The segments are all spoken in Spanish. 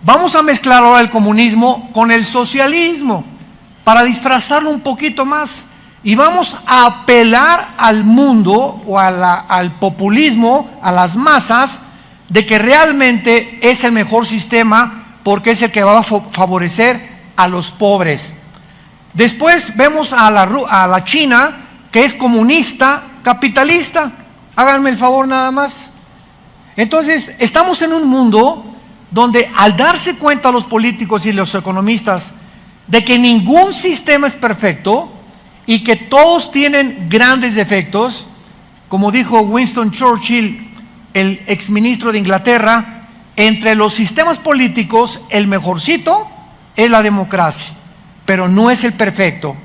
Vamos a mezclar ahora el comunismo con el socialismo para disfrazarlo un poquito más. Y vamos a apelar al mundo o al populismo, a las masas, de que realmente es el mejor sistema porque es el que va a favorecer a los pobres. Después vemos a la China, que es comunista, capitalista. Háganme el favor nada más. Entonces, estamos en un mundo donde al darse cuenta los políticos y los economistas de que ningún sistema es perfecto y que todos tienen grandes defectos, como dijo Winston Churchill, el exministro de Inglaterra, entre los sistemas políticos el mejorcito es la democracia, pero no es el perfecto.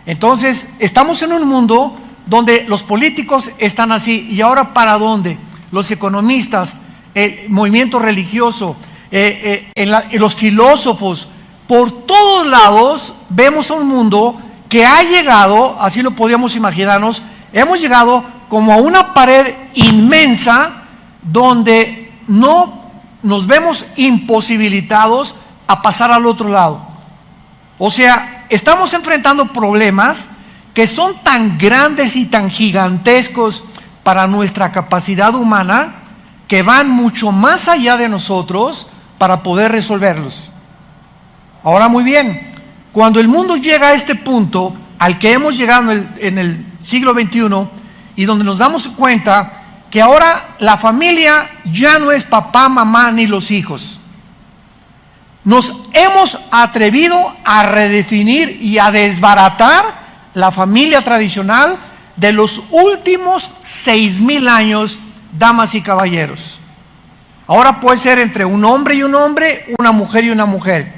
Entonces, estamos en un mundo donde los políticos están así. ¿Y ahora para dónde? Los economistas, el movimiento religioso, los filósofos, por todos lados vemos a un mundo que ha llegado, así lo podíamos imaginarnos, hemos llegado como a una pared inmensa donde no nos vemos imposibilitados a pasar al otro lado. O sea, estamos enfrentando problemas que son tan grandes y tan gigantescos para nuestra capacidad humana, que van mucho más allá de nosotros para poder resolverlos. Ahora, muy bien, cuando el mundo llega a este punto al que hemos llegado en el siglo XXI, y donde nos damos cuenta que ahora la familia ya no es papá, mamá ni los hijos, nos hemos atrevido a redefinir y a desbaratar la familia tradicional de los últimos 6,000 años, damas y caballeros. Ahora puede ser entre un hombre y un hombre, una mujer y una mujer.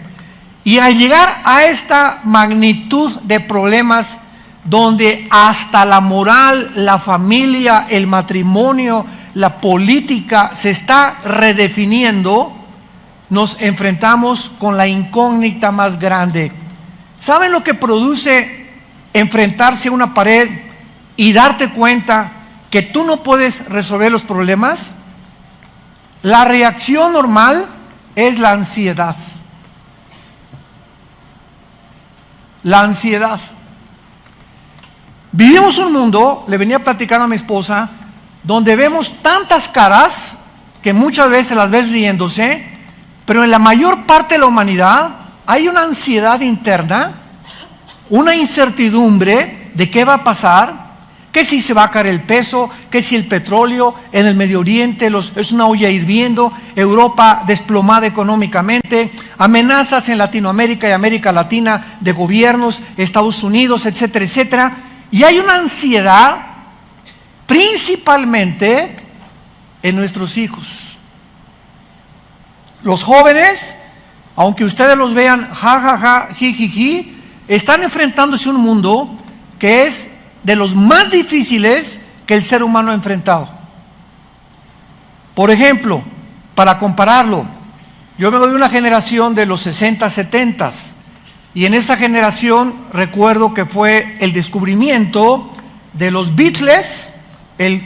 Y al llegar a esta magnitud de problemas, donde hasta la moral, la familia, el matrimonio, la política se está redefiniendo, nos enfrentamos con la incógnita más grande. ¿Saben lo que produce enfrentarse a una pared y darte cuenta que tú no puedes resolver los problemas? La reacción normal es la ansiedad. La ansiedad. Vivimos un mundo, le venía platicando a mi esposa, donde vemos tantas caras que muchas veces las ves riéndose, pero en la mayor parte de la humanidad hay una ansiedad interna, una incertidumbre de qué va a pasar, que si se va a caer el peso, que si el petróleo en el Medio Oriente es una olla hirviendo, Europa desplomada económicamente, amenazas en Latinoamérica y América Latina de gobiernos, Estados Unidos, etcétera, etcétera. Y hay una ansiedad principalmente en nuestros hijos. Los jóvenes, aunque ustedes los vean ja, ji, están enfrentándose a un mundo que es de los más difíciles que el ser humano ha enfrentado. Por ejemplo, para compararlo, yo vengo de una generación de los 60, 70, y en esa generación recuerdo que fue el descubrimiento de los Beatles, el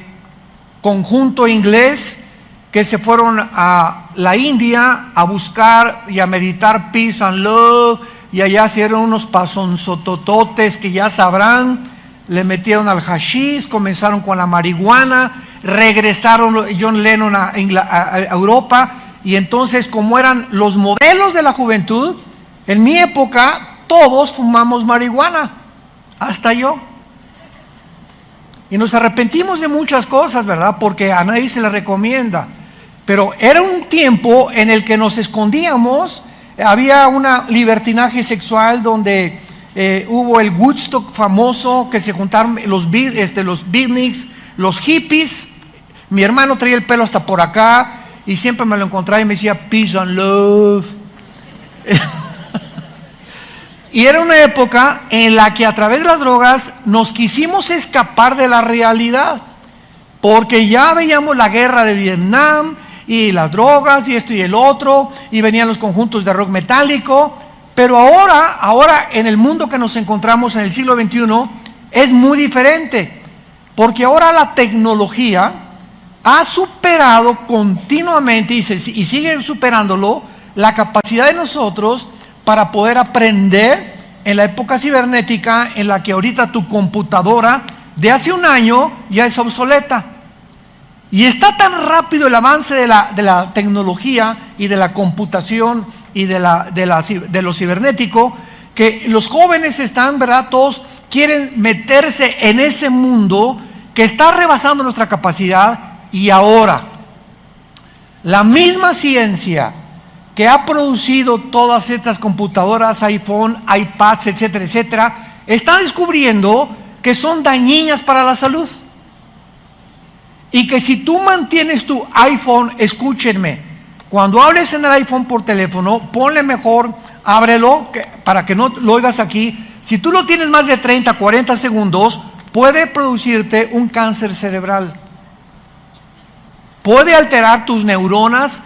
conjunto inglés que se fueron a la India a buscar y a meditar peace and love, y allá hicieron unos pasonzotototes que ya sabrán, le metieron al hashish, comenzaron con la marihuana, regresaron John Lennon a Europa, y entonces, como eran los modelos de la juventud, en mi época todos fumamos marihuana, hasta yo. Y nos arrepentimos de muchas cosas, ¿verdad? Porque a nadie se le recomienda. Pero era un tiempo en el que nos escondíamos, había un libertinaje sexual donde hubo el Woodstock famoso, que se juntaron los beatniks, los hippies. Mi hermano traía el pelo hasta por acá y siempre me lo encontraba y me decía peace and love. Y era una época en la que a través de las drogas nos quisimos escapar de la realidad, porque ya veíamos la guerra de Vietnam y las drogas y esto y el otro, y venían los conjuntos de rock metálico. Pero ahora en el mundo que nos encontramos en el siglo XXI es muy diferente, porque ahora la tecnología ha superado continuamente y sigue superándolo la capacidad de nosotros para poder aprender en la época cibernética en la que ahorita tu computadora de hace un año ya es obsoleta. Y está tan rápido el avance de la tecnología y de la computación y de lo cibernético, que los jóvenes están, ¿verdad? Todos quieren meterse en ese mundo que está rebasando nuestra capacidad. Y ahora, la misma ciencia que ha producido todas estas computadoras, iPhone, iPads, etcétera, etcétera, está descubriendo que son dañinas para la salud. Y que si tú mantienes tu iPhone, escúchenme, cuando hables en el iPhone por teléfono, ponle mejor, ábrelo, para que no lo oigas aquí. Si tú lo tienes más de 30, 40 segundos, puede producirte un cáncer cerebral. Puede alterar tus neuronas,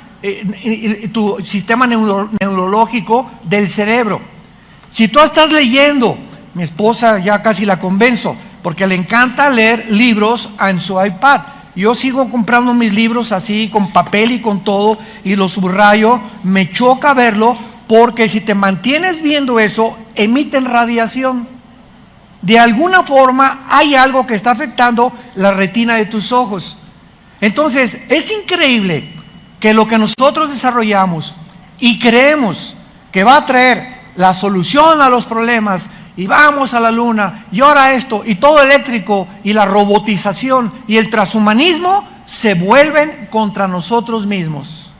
tu sistema neurológico del cerebro. Si tú estás leyendo, mi esposa ya casi la convenzo, porque le encanta leer libros en su iPad. Yo sigo comprando mis libros así, con papel y con todo, y los subrayo. Me choca verlo, porque si te mantienes viendo eso, emiten radiación. De alguna forma hay algo que está afectando la retina de tus ojos. Entonces, es increíble que lo que nosotros desarrollamos y creemos que va a traer la solución a los problemas, y vamos a la luna, y ahora esto, y todo eléctrico, y la robotización, y el transhumanismo, se vuelven contra nosotros mismos.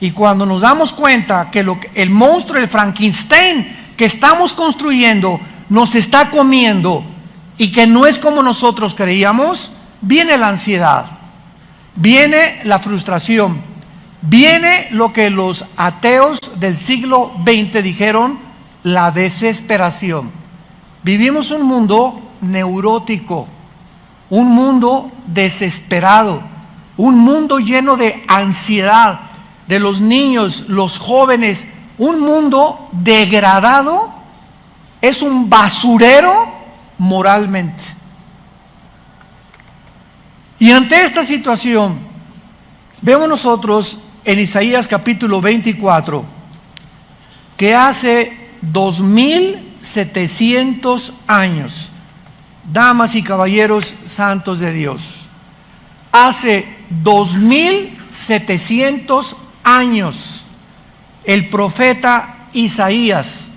Y cuando nos damos cuenta que el monstruo, el Frankenstein que estamos construyendo, nos está comiendo, y que no es como nosotros creíamos, viene la ansiedad, viene la frustración, viene lo que los ateos del siglo XX dijeron, la desesperación. Vivimos un mundo neurótico, un mundo desesperado, un mundo lleno de ansiedad de los niños, los jóvenes, un mundo degradado, es un basurero moralmente. Y ante esta situación, vemos nosotros en Isaías capítulo 24, que hace 2700 años, damas y caballeros santos de Dios, hace 2700 años, el profeta Isaías,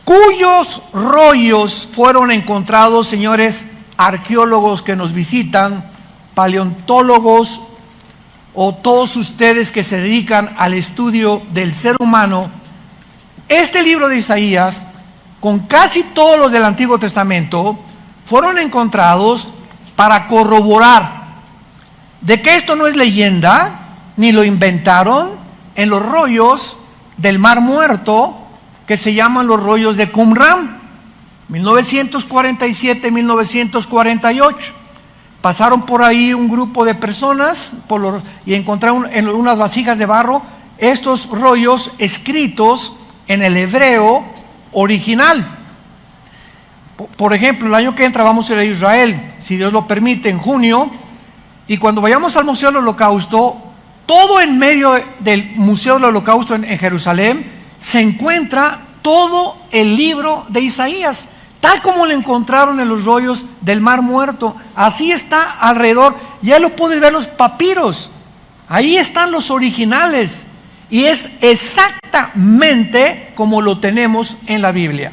cuyos rollos fueron encontrados, señores arqueólogos que nos visitan, paleontólogos o todos ustedes que se dedican al estudio del ser humano. Este libro de Isaías, con casi todos los del Antiguo Testamento, fueron encontrados para corroborar de que esto no es leyenda, ni lo inventaron, en los rollos del Mar Muerto, que se llaman los rollos de Qumran, 1947-1948. Pasaron por ahí un grupo de personas y encontraron en unas vasijas de barro estos rollos escritos en el hebreo original. Por ejemplo, el año que entra vamos a ir a Israel, si Dios lo permite, en junio, y cuando vayamos al Museo del Holocausto, todo en medio del Museo del Holocausto en Jerusalén, se encuentra todo el libro de Isaías, tal como lo encontraron en los rollos del Mar Muerto. Así está alrededor, ya lo puedes ver los papiros, ahí están los originales. Y es exactamente como lo tenemos en la Biblia.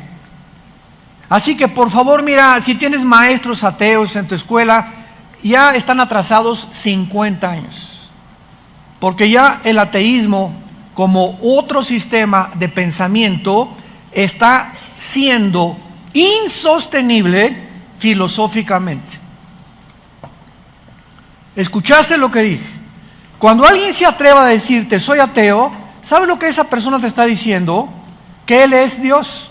Así que por favor, mira, si tienes maestros ateos en tu escuela, ya están atrasados 50 años. Porque ya el ateísmo, como otro sistema de pensamiento, está siendo insostenible filosóficamente. ¿Escuchaste lo que dije? Cuando alguien se atreva a decirte soy ateo, ¿sabes lo que esa persona te está diciendo? Que él es Dios.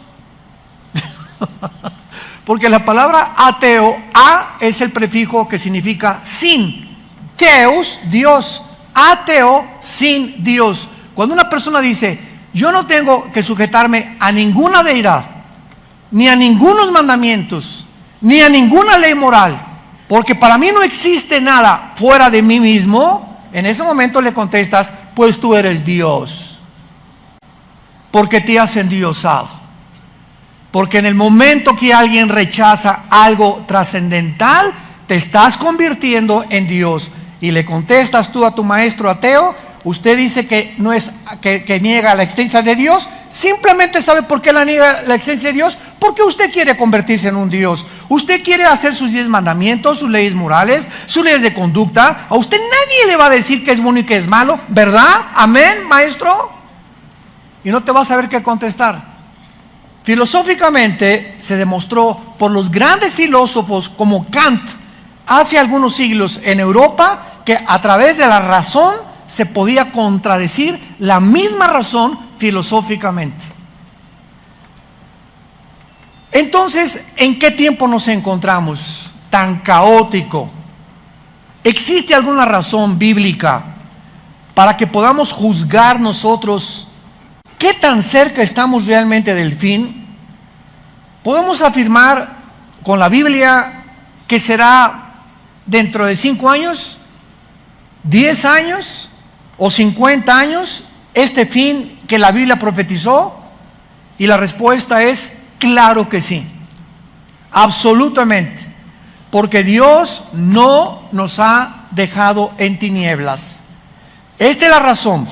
Porque la palabra ateo, a es el prefijo que significa sin, teos, Dios, ateo, sin Dios. Cuando una persona dice yo no tengo que sujetarme a ninguna deidad, ni a ningunos mandamientos, ni a ninguna ley moral, porque para mí no existe nada fuera de mí mismo, en ese momento le contestas, pues tú eres Dios. porque te has endiosado. Porque en el momento que alguien rechaza algo trascendental, te estás convirtiendo en Dios. Y le contestas tú a tu maestro ateo, usted dice que no es que niega la existencia de Dios. Simplemente sabe por qué la niega la existencia de Dios, porque usted quiere convertirse en un Dios. Usted quiere hacer sus 10 mandamientos, sus leyes morales, sus leyes de conducta. A usted nadie le va a decir que es bueno y que es malo, ¿verdad? Amén, maestro. Y no te vas a saber qué contestar. Filosóficamente se demostró por los grandes filósofos como Kant hace algunos siglos en Europa que a través de la razón se podía contradecir la misma razón filosóficamente. Entonces, ¿en qué tiempo nos encontramos tan caótico? ¿Existe alguna razón bíblica para que podamos juzgar nosotros qué tan cerca estamos realmente del fin? Podemos afirmar con la Biblia que será dentro de 5 años, 10 años o 50 años este fin que la Biblia profetizó. Y la respuesta es claro que sí, absolutamente, porque Dios no nos ha dejado en tinieblas. Esta es la razón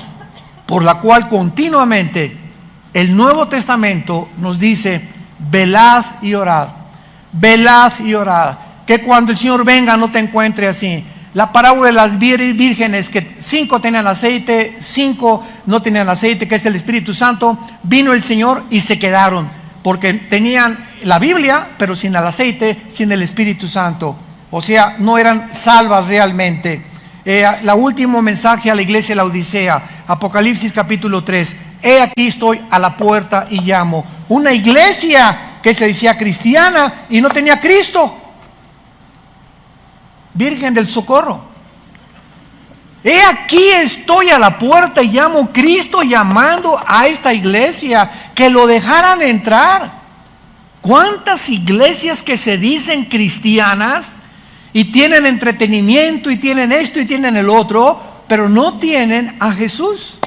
por la cual continuamente el Nuevo Testamento nos dice: velad y orad, velad y orad, que cuando el Señor venga no te encuentre así. La parábola de las vírgenes, que 5 tenían aceite, 5 no tenían aceite, que es el Espíritu Santo. Vino el Señor y se quedaron, porque tenían la Biblia, pero sin el aceite, sin el Espíritu Santo. O sea, no eran salvas realmente. El último mensaje a la iglesia de la Odisea, Apocalipsis capítulo 3. He aquí estoy a la puerta y llamo. Una iglesia que se decía cristiana y no tenía Cristo. Virgen del Socorro. He aquí estoy a la puerta y llamo. Cristo llamando a esta iglesia que lo dejaran entrar. ¿Cuántas iglesias que se dicen cristianas y tienen entretenimiento y tienen esto y tienen el otro, pero no tienen a Jesús?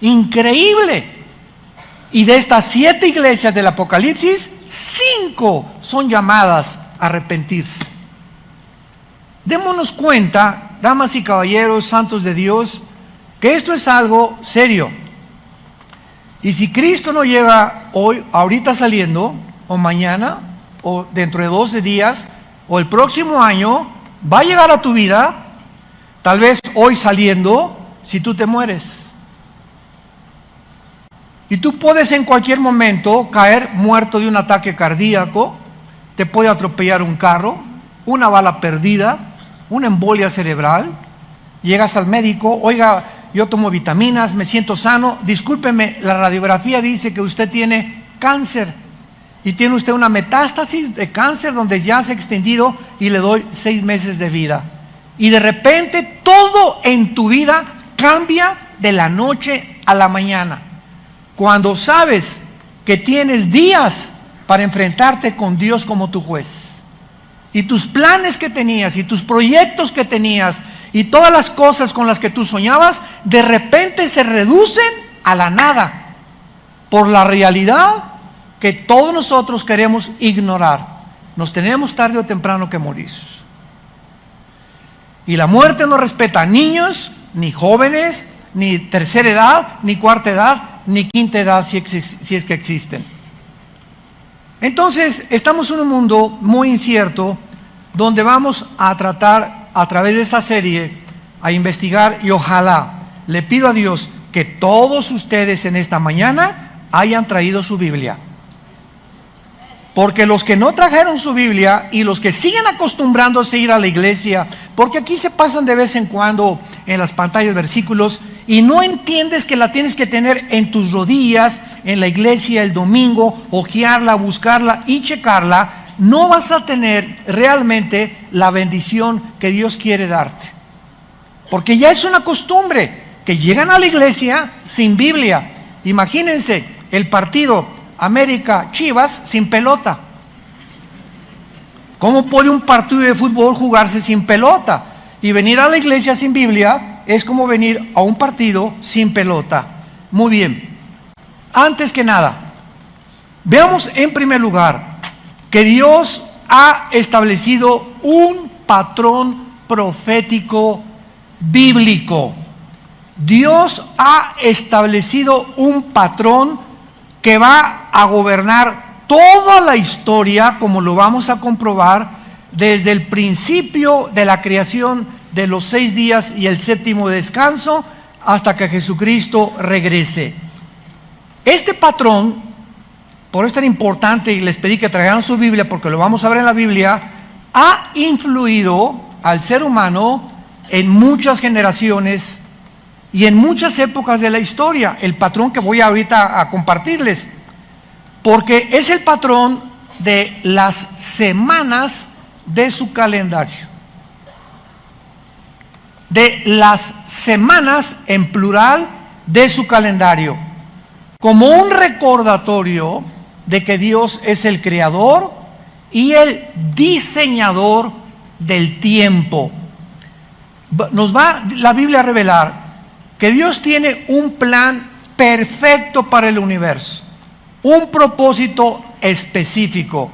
Increíble. Y de estas 7 iglesias del Apocalipsis, 5 son llamadas a arrepentirse. Démonos cuenta, damas y caballeros, santos de Dios, que esto es algo serio. Y si Cristo no llega hoy, ahorita saliendo, o mañana, o dentro de 12 días, o el próximo año, va a llegar a tu vida, tal vez hoy saliendo, si tú te mueres. Y tú puedes en cualquier momento caer muerto de un ataque cardíaco, te puede atropellar un carro, una bala perdida, una embolia cerebral. Llegas al médico: oiga, yo tomo vitaminas, me siento sano, discúlpeme, la radiografía dice que usted tiene cáncer y tiene usted una metástasis de cáncer donde ya se ha extendido y le doy 6 meses de vida. Y de repente todo en tu vida cambia de la noche a la mañana, cuando sabes que tienes días para enfrentarte con Dios como tu juez. Y tus planes que tenías, y tus proyectos que tenías, y todas las cosas con las que tú soñabas, de repente se reducen a la nada, por la realidad que todos nosotros queremos ignorar. Nos tenemos tarde o temprano que morir. Y la muerte no respeta a niños, ni jóvenes, ni tercera edad, ni cuarta edad, ni quinta edad, si es que existen. Entonces, estamos en un mundo muy incierto, donde vamos a tratar a través de esta serie a investigar, y ojalá le pido a Dios que todos ustedes en esta mañana hayan traído su Biblia. Porque los que no trajeron su Biblia y los que siguen acostumbrándose a ir a la iglesia, porque aquí se pasan de vez en cuando en las pantallas versículos y no entiendes que la tienes que tener en tus rodillas, en la iglesia el domingo, hojearla, buscarla y checarla, no vas a tener realmente la bendición que Dios quiere darte. Porque ya es una costumbre que llegan a la iglesia sin Biblia. Imagínense el partido América Chivas sin pelota. ¿Cómo puede un partido de fútbol jugarse sin pelota? Y venir a la iglesia sin Biblia es como venir a un partido sin pelota. Muy bien. Antes que nada, veamos en primer lugar que Dios ha establecido un patrón profético bíblico. Dios ha establecido un patrón que va a gobernar toda la historia, como lo vamos a comprobar, desde el principio de la creación de los 6 días y el séptimo descanso, hasta que Jesucristo regrese. Este patrón, por eso es tan importante, y les pedí que traigan su Biblia, porque lo vamos a ver en la Biblia, ha influido al ser humano en muchas generaciones y en muchas épocas de la historia. El patrón que voy ahorita a compartirles, porque es el patrón de las semanas de su calendario. De las semanas en plural de su calendario, como un recordatorio de que Dios es el creador y el diseñador del tiempo. Nos va la Biblia a revelar que Dios tiene un plan perfecto para el universo, un propósito específico,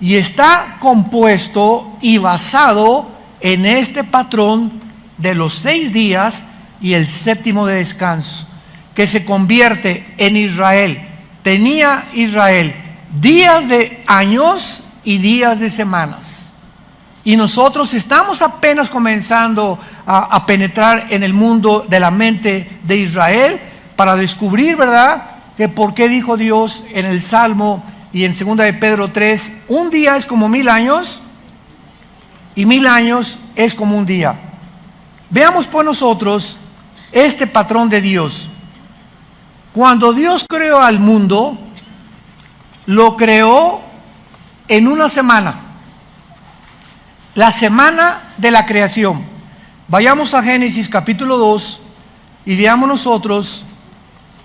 y está compuesto y basado en este patrón de los 6 días y el séptimo de descanso, que se convierte en Israel. Tenía Israel días de años y días de semanas, y nosotros estamos apenas comenzando a penetrar en el mundo de la mente de Israel para descubrir, ¿verdad?, que por qué dijo Dios en el Salmo y en 2 de Pedro 3, un día es como 1000 años y 1000 años es como un día. Veamos pues nosotros este patrón de Dios. Cuando Dios creó al mundo, lo creó en una semana, la semana de la creación. Vayamos a Génesis capítulo 2 y veamos nosotros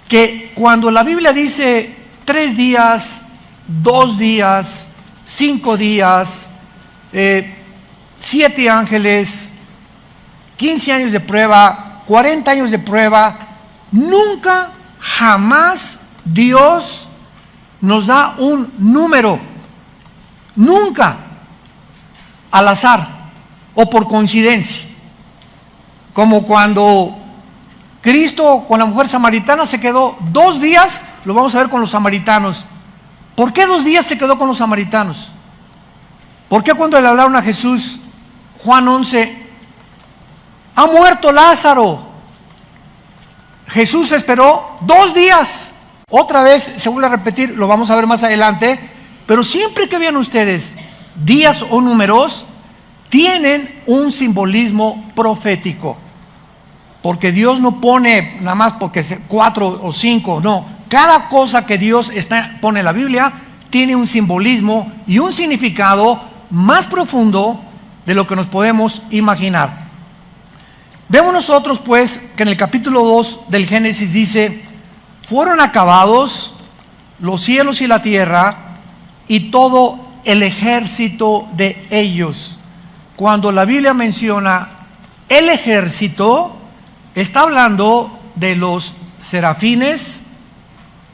que cuando la Biblia dice 3 días, 2 días, 5 días, 7 ángeles, 15 años de prueba, 40 años de prueba, nunca, jamás Dios nos da un número, nunca, al azar o por coincidencia, como cuando Cristo con la mujer samaritana se quedó 2 días, lo vamos a ver con los samaritanos. ¿Por qué 2 días se quedó con los samaritanos? ¿Por qué cuando le hablaron a Jesús, Juan 11, ha muerto Lázaro? Jesús esperó 2 días. Otra vez se vuelve a repetir, lo vamos a ver más adelante, pero siempre que vean ustedes días o números, tienen un simbolismo profético. Porque Dios no pone nada más porque 4 o 5, no. Cada cosa que Dios pone en la Biblia tiene un simbolismo y un significado más profundo de lo que nos podemos imaginar. Vemos nosotros pues que en el capítulo 2 del Génesis dice: fueron acabados los cielos y la tierra y todo el ejército de ellos. Cuando la Biblia menciona el ejército, está hablando de los serafines,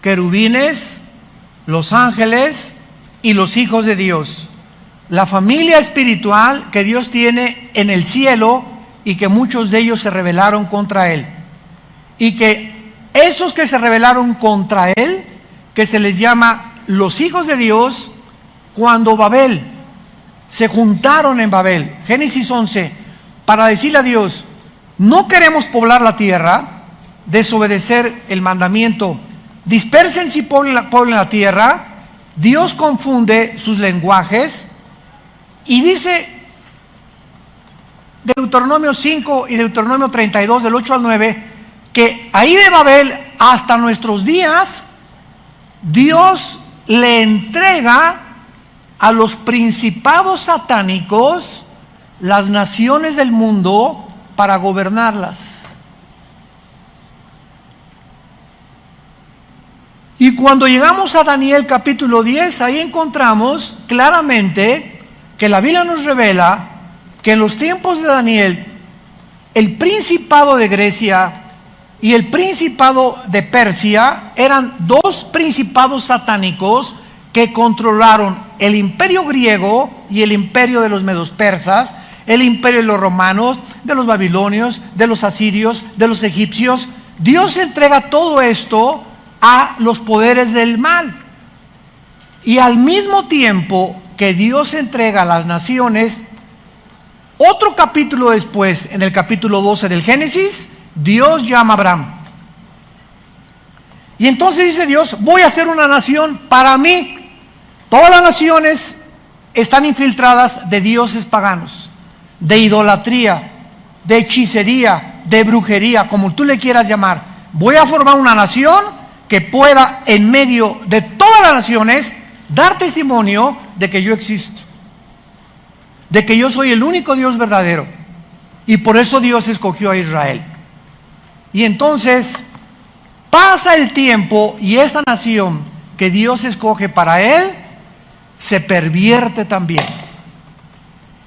querubines, los ángeles y los hijos de Dios. La familia espiritual que Dios tiene en el cielo y que muchos de ellos se rebelaron contra Él. Y que esos que se rebelaron contra Él, que se les llama los hijos de Dios, cuando Babel, se juntaron en Babel, Génesis 11, para decirle a Dios: no queremos poblar la tierra, desobedecer el mandamiento, dispersen y poblen la tierra. Dios confunde sus lenguajes y dice Deuteronomio 5 y Deuteronomio 32 del 8 al 9 que ahí de Babel hasta nuestros días Dios le entrega a los principados satánicos las naciones del mundo para gobernarlas. Y cuando llegamos a Daniel capítulo 10, ahí encontramos claramente que la Biblia nos revela que en los tiempos de Daniel, el principado de Grecia y el principado de Persia eran dos principados satánicos que controlaron el imperio griego y el imperio de los medos persas, el imperio de los romanos, de los babilonios, de los asirios, de los egipcios. Dios entrega todo esto a los poderes del mal. Y al mismo tiempo que Dios entrega a las naciones, otro capítulo después, en el capítulo 12 del Génesis, Dios llama a Abraham. Y entonces dice Dios, voy a hacer una nación para mí. Todas las naciones están infiltradas de dioses paganos, de idolatría, de hechicería, de brujería, como tú le quieras llamar. Voy a formar una nación que pueda, en medio de todas las naciones, dar testimonio de que yo existo, de que yo soy el único Dios verdadero. Y por eso Dios escogió a Israel. Y entonces pasa el tiempo y esta nación que Dios escoge para Él se pervierte también.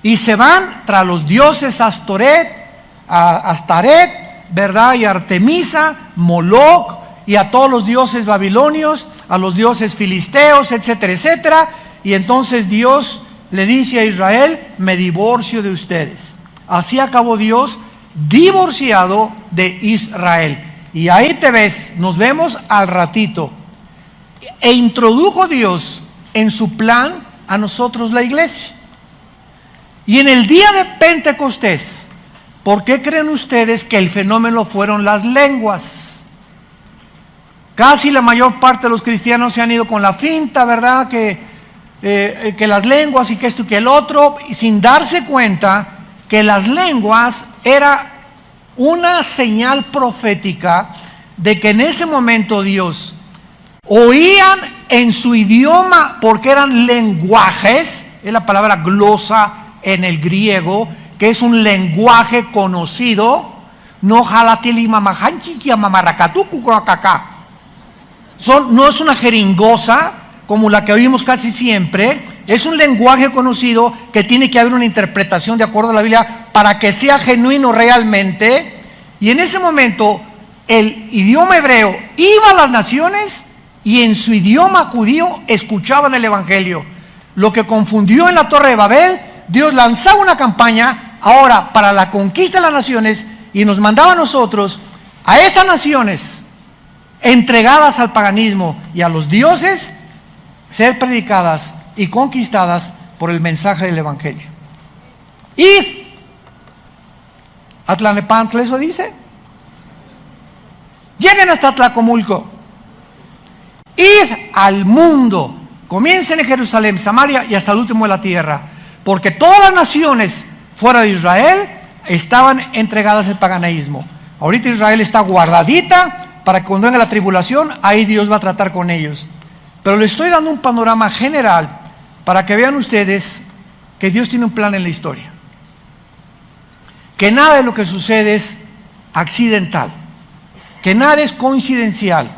Y se van tras los dioses Astaret, ¿verdad? Y Artemisa, Moloch, y a todos los dioses babilonios, a los dioses filisteos, etcétera, etcétera. Y entonces Dios le dice a Israel, me divorcio de ustedes. Así acabó Dios divorciado de Israel. Y ahí te ves, nos vemos al ratito. E introdujo Dios en su plan a nosotros la iglesia. Y en el día de Pentecostés, ¿por qué creen ustedes que el fenómeno fueron las lenguas? Casi la mayor parte de los cristianos se han ido con la finta, ¿verdad? Que las lenguas y que esto y que el otro, sin darse cuenta que las lenguas era una señal profética de que en ese momento Dios oían en su idioma, porque eran lenguajes, es la palabra glosa en el griego, que es un lenguaje conocido, no no es una jeringosa como la que oímos casi siempre, es un lenguaje conocido que tiene que haber una interpretación de acuerdo a la Biblia para que sea genuino realmente. Y en ese momento el idioma hebreo iba a las naciones y en su idioma judío escuchaban el evangelio. Lo que confundió en la Torre de Babel, Dios lanzaba una campaña ahora para la conquista de las naciones y nos mandaba a nosotros, a esas naciones entregadas al paganismo y a los dioses, ser predicadas y conquistadas por el mensaje del evangelio. Id a Tlalnepantla, eso dice. Lleguen hasta Tlacomulco. Id al mundo. Comiencen en Jerusalén, Samaria y hasta el último de la tierra. Porque todas las naciones fuera de Israel estaban entregadas al paganismo. Ahorita Israel está guardadita para que cuando venga la tribulación, ahí Dios va a tratar con ellos. Pero les estoy dando un panorama general para que vean ustedes que Dios tiene un plan en la historia. Que nada de lo que sucede es accidental. Que nada es coincidencial.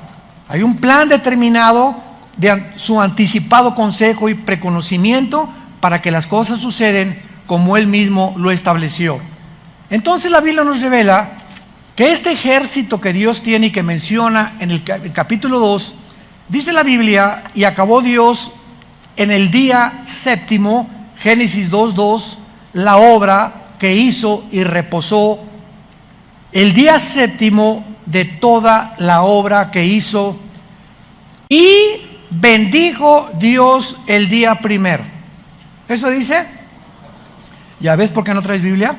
Hay un plan determinado de su anticipado consejo y preconocimiento para que las cosas suceden como Él mismo lo estableció. Entonces la Biblia nos revela que este ejército que Dios tiene y que menciona en el capítulo 2, dice la Biblia, y acabó Dios en el día séptimo, Génesis 2:2, la obra que hizo y reposó el día séptimo de toda la obra que hizo, y bendijo Dios el día primero. ¿Eso dice? ¿Ya ves por qué no traes Biblia?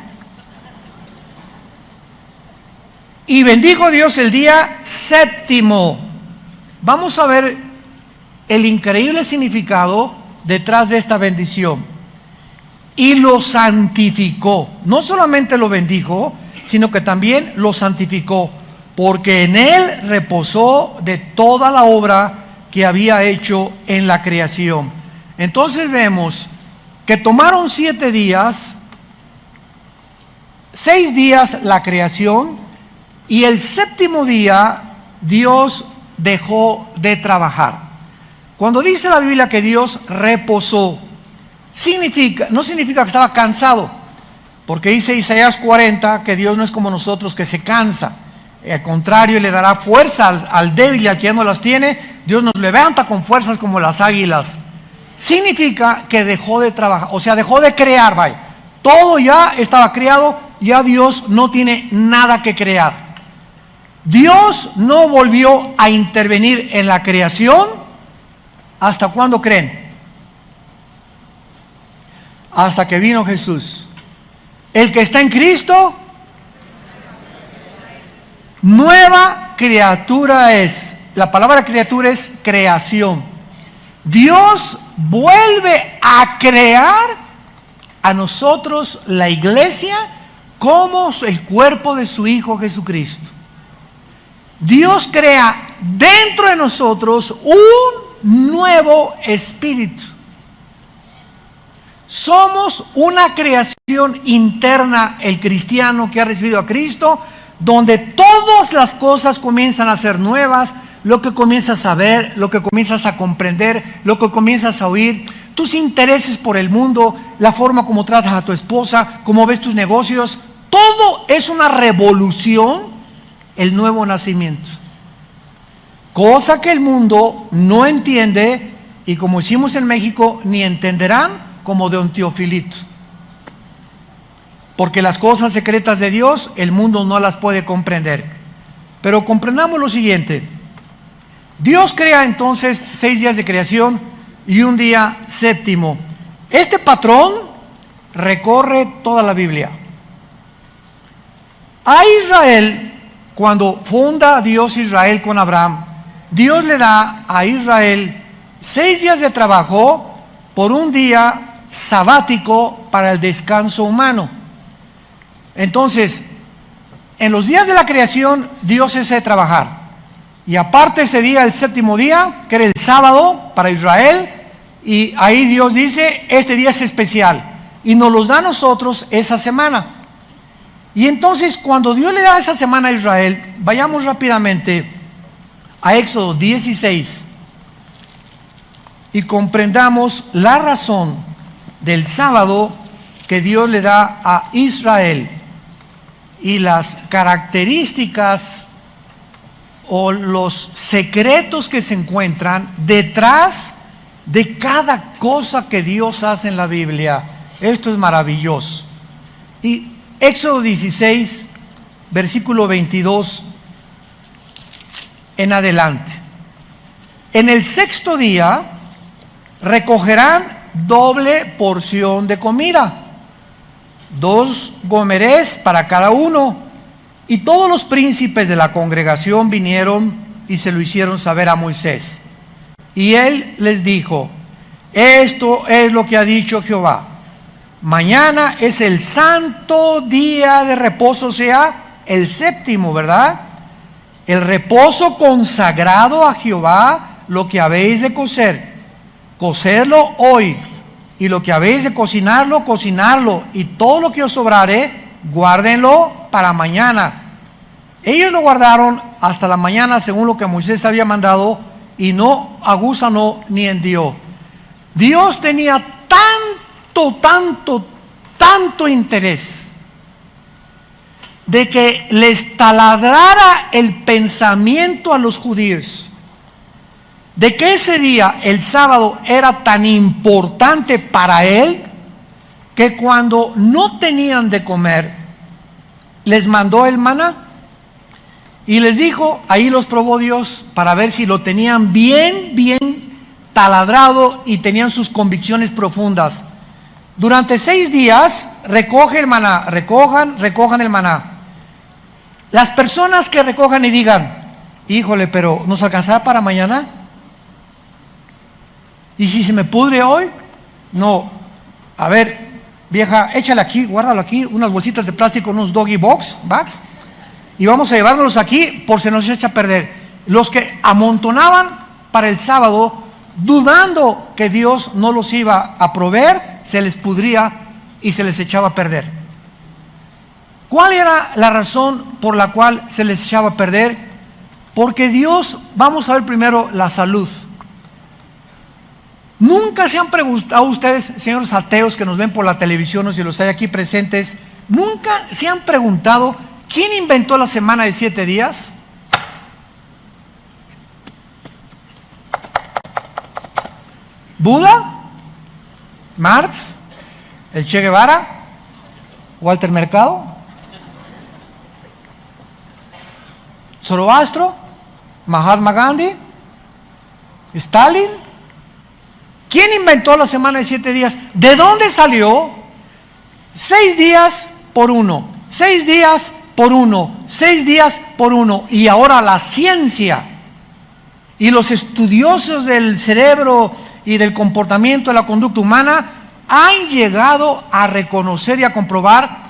Y bendijo Dios el día séptimo. Vamos a ver el increíble significado detrás de esta bendición. Y lo santificó. No solamente lo bendijo, sino que también lo santificó, porque en él reposó de toda la obra que había hecho en la creación. Entonces vemos que tomaron 7 días, 6 días la creación, y el séptimo día Dios dejó de trabajar. Cuando dice la Biblia que Dios reposó, no significa que estaba cansado, porque dice Isaías 40 que Dios no es como nosotros, que se cansa. Al contrario, le dará fuerza al débil y al que ya no las tiene. Dios nos levanta con fuerzas como las águilas. Significa que dejó de trabajar, o sea, dejó de crear, vaya. Todo ya estaba creado, ya Dios no tiene nada que crear. Dios no volvió a intervenir en la creación. ¿Hasta cuándo creen? Hasta que vino Jesús. El que está en Cristo, nueva criatura es. La palabra criatura es creación. Dios vuelve a crear a nosotros, la iglesia, como el cuerpo de su Hijo Jesucristo. Dios crea dentro de nosotros un nuevo espíritu. Somos una creación interna, el cristiano que ha recibido a Cristo, donde todas las cosas comienzan a ser nuevas, lo que comienzas a ver, lo que comienzas a comprender, lo que comienzas a oír, tus intereses por el mundo, la forma como tratas a tu esposa, cómo ves tus negocios, todo es una revolución, el nuevo nacimiento. Cosa que el mundo no entiende y, como hicimos en México, ni entenderán, como de un Teofilito. Porque las cosas secretas de Dios, el mundo no las puede comprender. Pero comprendamos lo siguiente. Dios crea entonces 6 días de creación y un día séptimo. Este patrón recorre toda la Biblia. A Israel, cuando funda Dios Israel con Abraham, Dios le da a Israel 6 días de trabajo por un día sabático para el descanso humano. Entonces, en los días de la creación, Dios cesa de trabajar. Y aparte ese día, el séptimo día, que era el sábado para Israel, y ahí Dios dice, este día es especial. Y nos los da a nosotros esa semana. Y entonces, cuando Dios le da esa semana a Israel, vayamos rápidamente a Éxodo 16 y comprendamos la razón del sábado que Dios le da a Israel y las características o los secretos que se encuentran detrás de cada cosa que Dios hace en la Biblia. Esto es maravilloso. Y Éxodo 16, versículo 22 en adelante. En el sexto día recogerán doble porción de comida, 2 gomerés para cada uno. Y todos los príncipes de la congregación vinieron y se lo hicieron saber a Moisés. Y él les dijo, esto es lo que ha dicho Jehová. Mañana es el santo día de reposo, o sea, el séptimo, ¿verdad? El reposo consagrado a Jehová, lo que habéis de cocer, cocedlo hoy, y lo que habéis de cocinarlo, cocinarlo, y todo lo que os sobrare, guárdenlo para mañana. Ellos lo guardaron hasta la mañana según lo que Moisés había mandado, y no aguzanó ni hendió. Dios tenía tanto interés de que les taladrara el pensamiento a los judíos, de que ese día, el sábado, era tan importante para él, que cuando no tenían de comer, les mandó el maná. Y les dijo, ahí los probó Dios para ver si lo tenían bien taladrado y tenían sus convicciones profundas. Durante 6 días, recoge el maná, recojan el maná. Las personas que recojan y digan, híjole, pero ¿nos alcanzará para mañana? ¿Y si se me pudre hoy? No. A ver, vieja, échale aquí, guárdalo aquí, unas bolsitas de plástico, unos doggy bags, y vamos a llevárnoslos aquí por si nos echa a perder. Los que amontonaban para el sábado, dudando que Dios no los iba a proveer, se les pudría y se les echaba a perder. ¿Cuál era la razón por la cual se les echaba a perder? Porque Dios, vamos a ver primero la salud. Nunca se han preguntado ustedes, señores ateos que nos ven por la televisión o si los hay aquí presentes, nunca se han preguntado ¿Quién inventó la semana de 7 días? ¿Buda? ¿Marx? ¿El Che Guevara? ¿Walter Mercado? ¿Zoroastro? ¿Mahatma Gandhi? ¿Stalin? ¿Quién inventó la semana de 7 días? ¿De dónde salió? 6 días por 1, 6 días por 1, 6 días por 1. Y ahora la ciencia y los estudiosos del cerebro y del comportamiento de la conducta humana han llegado a reconocer y a comprobar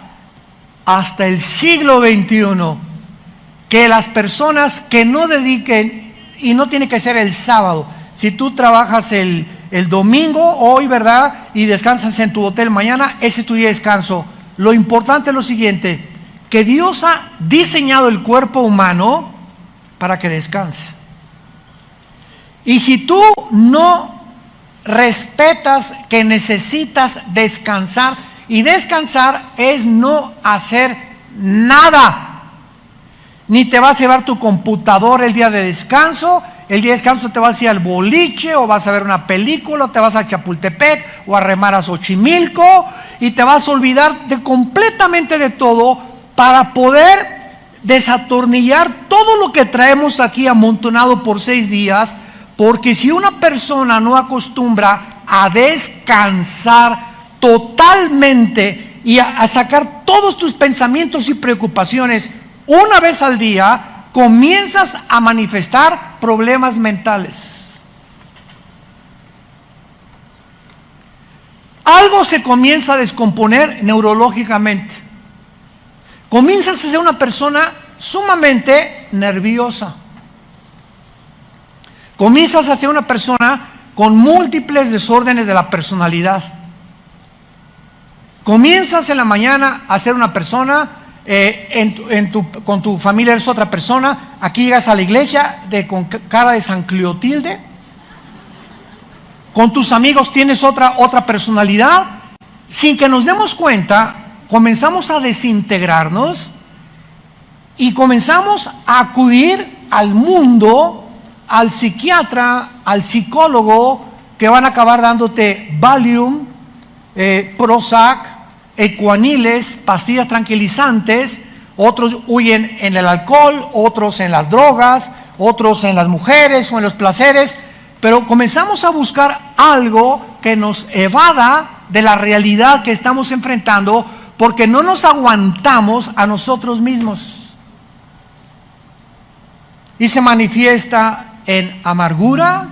hasta el siglo XXI que las personas que no dediquen, y no tiene que ser el sábado, si tú trabajas el domingo, hoy, ¿verdad? Y descansas en tu hotel mañana, ese es tu día de descanso. Lo importante es lo siguiente, que Dios ha diseñado el cuerpo humano para que descanse. Y si tú no respetas que necesitas descansar, y descansar es no hacer nada, ni te vas a llevar tu computadora el día de descanso. El día de descanso te vas a ir al boliche, o vas a ver una película, o te vas a Chapultepec, o a remar a Xochimilco, y te vas a olvidar completamente de todo para poder desatornillar todo lo que traemos aquí amontonado por 6 días, porque si una persona no acostumbra a descansar totalmente y a sacar todos tus pensamientos y preocupaciones una vez al día, comienzas a manifestar problemas mentales. Algo se comienza a descomponer neurológicamente. Comienzas a ser una persona sumamente nerviosa. Comienzas a ser una persona con múltiples desórdenes de la personalidad. Comienzas en la mañana a ser una persona, con tu familia eres otra persona. Aquí llegas a la iglesia con cara de San Cleotilde. Con tus amigos tienes otra personalidad. Sin que nos demos cuenta, comenzamos a desintegrarnos y comenzamos a acudir al mundo, al psiquiatra, al psicólogo, que van a acabar dándote Valium, Prozac, ecuaniles, pastillas tranquilizantes. Otros huyen en el alcohol, otros en las drogas, otros en las mujeres o en los placeres, pero comenzamos a buscar algo que nos evada de la realidad que estamos enfrentando, porque no nos aguantamos a nosotros mismos. Y se manifiesta en amargura,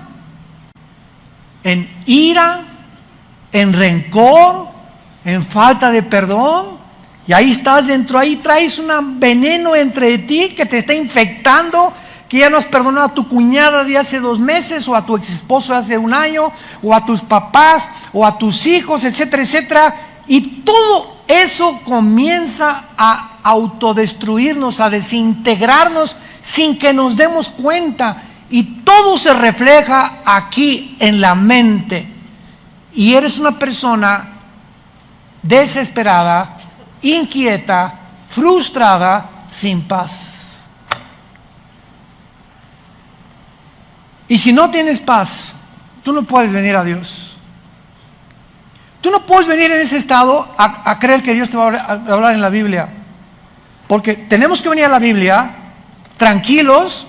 en ira, en rencor, en falta de perdón. Y ahí estás dentro, ahí traes un veneno entre ti que te está infectando, que ya no has perdonado a tu cuñada de hace 2 meses, o a tu ex esposo de hace 1 año, o a tus papás, o a tus hijos, etcétera, etcétera. Y todo eso comienza a autodestruirnos, a desintegrarnos sin que nos demos cuenta. Y todo se refleja aquí en la mente. Y eres una persona desesperada, inquieta, frustrada, sin paz. Y si no tienes paz, tú no puedes venir a Dios. Tú no puedes venir en ese estado a creer que Dios te va a hablar en la Biblia. Porque tenemos que venir a la Biblia tranquilos,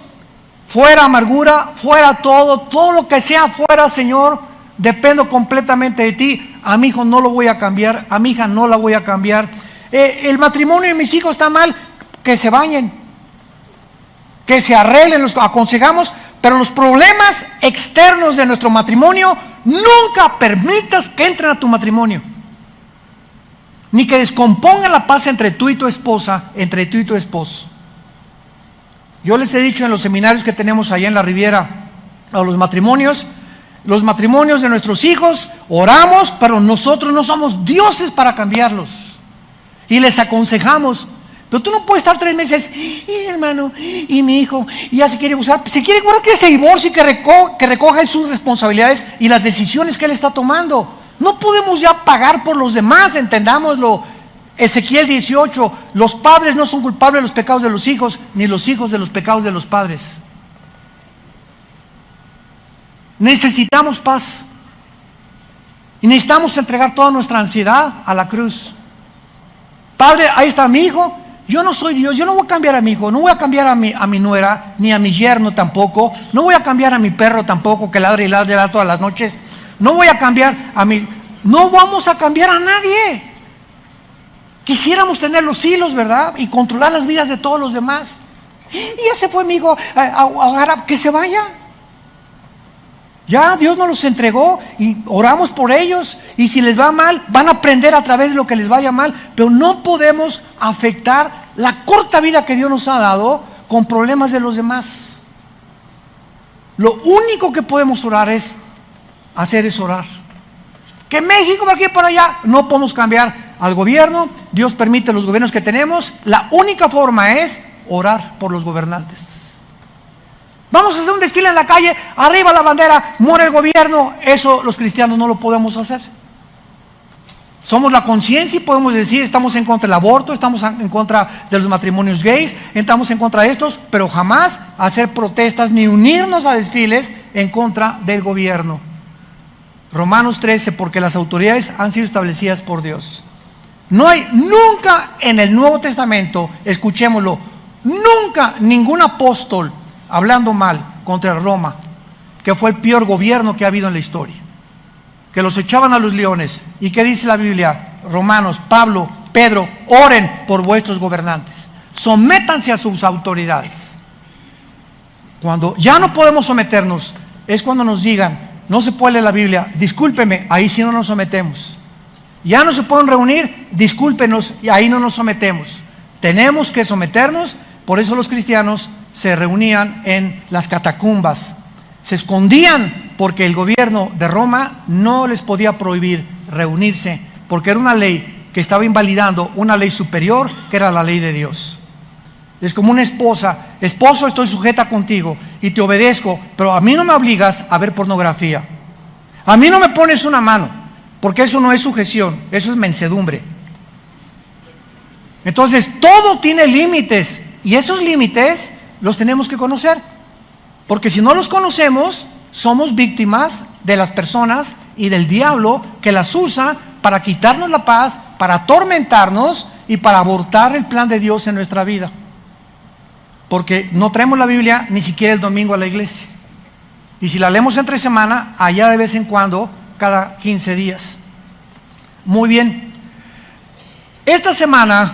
fuera amargura, fuera todo lo que sea fuera, Señor, dependo completamente de ti. A mi hijo no lo voy a cambiar, a mi hija no la voy a cambiar. El matrimonio de mis hijos está mal, que se bañen, que se arreglen, los aconsejamos, pero los problemas externos de nuestro matrimonio, nunca permitas que entren a tu matrimonio, ni que descompongan la paz entre tú y tu esposa, entre tú y tu esposo. Yo les he dicho en los seminarios que tenemos allá en la Riviera a los matrimonios de nuestros hijos, oramos, pero nosotros no somos dioses para cambiarlos. Y les aconsejamos. Pero tú no puedes estar 3 meses, hermano, y mi hijo, y ya se quiere usar. Si quiere, bueno, que se divorcie y que recoja sus responsabilidades y las decisiones que él está tomando. No podemos ya pagar por los demás, entendámoslo. Ezequiel 18, los padres no son culpables de los pecados de los hijos, ni los hijos de los pecados de los padres. Necesitamos paz. Y necesitamos entregar toda nuestra ansiedad a la cruz. Padre, ahí está mi hijo. Yo no soy Dios, yo no voy a cambiar a mi hijo, no voy a cambiar a mi nuera, ni a mi yerno tampoco, no voy a cambiar a mi perro tampoco, que ladra y ladra todas las noches, no voy a cambiar no vamos a cambiar a nadie. Quisiéramos tener los hilos, ¿verdad? Y controlar las vidas de todos los demás. Y ese fue mi hijo, que se vaya. Ya Dios nos los entregó y oramos por ellos, y si les va mal, van a aprender a través de lo que les vaya mal, pero no podemos afectar la corta vida que Dios nos ha dado con problemas de los demás. Lo único que podemos orar es orar. Que México por aquí y por allá, no podemos cambiar al gobierno. Dios permite los gobiernos que tenemos. La única forma es orar por los gobernantes. Vamos a hacer un desfile en la calle, arriba la bandera, muere el gobierno. Eso los cristianos no lo podemos hacer. Somos la conciencia y podemos decir, estamos en contra del aborto, estamos en contra de los matrimonios gays, estamos en contra de estos, pero jamás hacer protestas ni unirnos a desfiles en contra del gobierno. Romanos 13, porque las autoridades han sido establecidas por Dios. No hay nunca en el Nuevo Testamento, escuchémoslo, nunca ningún apóstol hablando mal contra Roma, que fue el peor gobierno que ha habido en la historia, que los echaban a los leones. ¿Y qué dice la Biblia? Romanos, Pablo, Pedro, oren por vuestros gobernantes, sométanse a sus autoridades. Cuando ya no podemos someternos, es cuando nos digan, no se puede leer la Biblia, discúlpeme, ahí sí no nos sometemos. Ya no se pueden reunir, discúlpenos, y ahí no nos sometemos. Tenemos que someternos. Por eso los cristianos se reunían en las catacumbas, se escondían, porque el gobierno de Roma no les podía prohibir reunirse, porque era una ley que estaba invalidando una ley superior, que era la ley de Dios. Es como una esposa: esposo, estoy sujeta contigo y te obedezco, pero a mí no me obligas a ver pornografía, a mí no me pones una mano, porque eso no es sujeción, eso es mansedumbre. Entonces todo tiene límites, y esos límites los tenemos que conocer, porque si no los conocemos, somos víctimas de las personas y del diablo, que las usa para quitarnos la paz, para atormentarnos y para abortar el plan de Dios en nuestra vida. Porque no traemos la Biblia ni siquiera el domingo a la iglesia, y si la leemos entre semana, allá de vez en cuando, cada 15 días. Muy bien, esta semana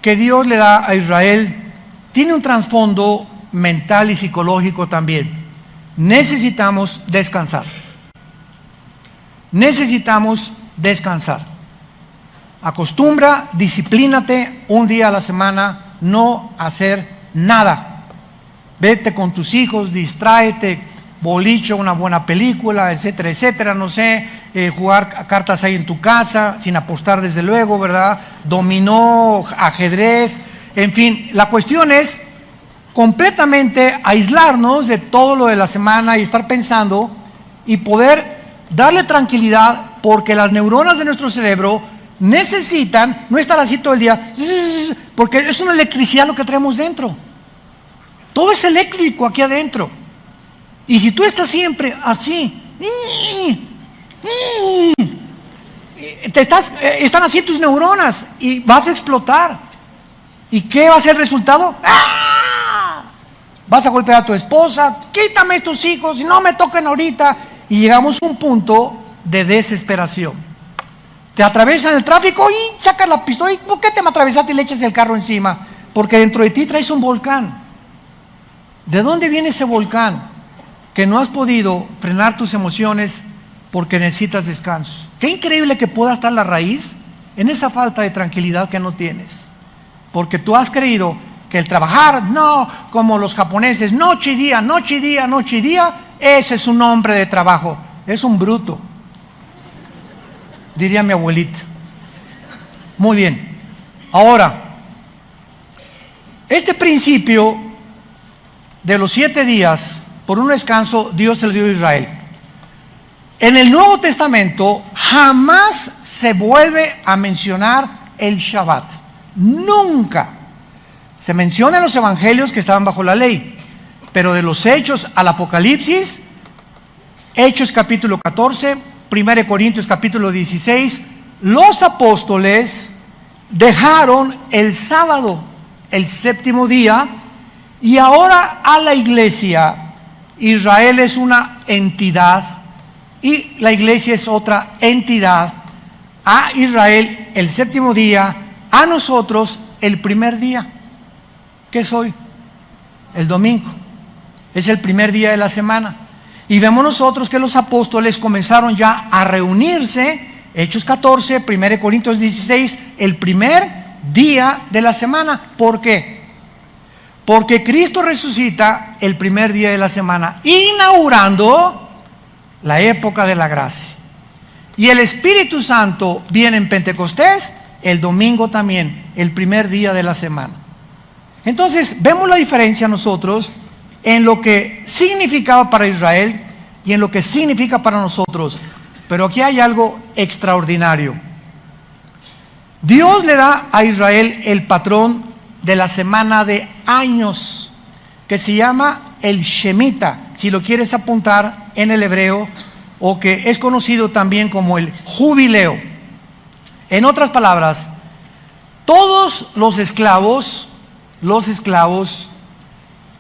que Dios le da a Israel tiene un trasfondo mental y psicológico también. Necesitamos descansar. Necesitamos descansar. Acostumbra, disciplínate un día a la semana, no hacer nada. Vete con tus hijos, distráete, boliche, una buena película, etcétera, etcétera, no sé, jugar cartas ahí en tu casa, sin apostar desde luego, ¿verdad? Dominó, ajedrez, en fin, la cuestión es completamente aislarnos de todo lo de la semana y estar pensando y poder darle tranquilidad, porque las neuronas de nuestro cerebro necesitan no estar así todo el día, porque es una electricidad lo que traemos dentro. Todo es eléctrico aquí adentro. Y si tú estás siempre así, están así tus neuronas y vas a explotar. ¿Y qué va a ser el resultado? ¡Ah! Vas a golpear a tu esposa, quítame estos hijos y no me toquen ahorita. Y llegamos a un punto de desesperación. Te atraviesan el tráfico y sacas la pistola. ¿Por qué te me atravesaste y le echas el carro encima? Porque dentro de ti traes un volcán. ¿De dónde viene ese volcán? Que no has podido frenar tus emociones porque necesitas descanso. Qué increíble que pueda estar la raíz en esa falta de tranquilidad que no tienes, porque tú has creído que el trabajar, no, como los japoneses, noche y día, noche y día, noche y día, ese es un hombre de trabajo. Es un bruto, diría mi abuelita. Muy bien. Ahora, este principio de los 7 días por un descanso, Dios se lo dio a Israel. En el Nuevo Testamento jamás se vuelve a mencionar el Shabbat. Nunca. Se menciona en los evangelios que estaban bajo la ley, pero de los Hechos al Apocalipsis, Hechos capítulo 14, 1 Corintios capítulo 16, los apóstoles dejaron el sábado, el séptimo día, y ahora a la iglesia, Israel es una entidad y la iglesia es otra entidad. A Israel el séptimo día, a nosotros el primer día. ¿Qué es hoy? El domingo. Es el primer día de la semana. Y vemos nosotros que los apóstoles comenzaron ya a reunirse, Hechos 14, 1 Corintios 16, el primer día de la semana. ¿Por qué? Porque Cristo resucita el primer día de la semana, inaugurando la época de la gracia. Y el Espíritu Santo viene en Pentecostés el domingo también, el primer día de la semana. Entonces vemos la diferencia nosotros en lo que significaba para Israel y en lo que significa para nosotros. Pero aquí hay algo extraordinario. Dios le da a Israel el patrón de la semana de años, que se llama el Shemitah, si lo quieres apuntar en el hebreo, o que es conocido también como el jubileo. En otras palabras, todos los esclavos,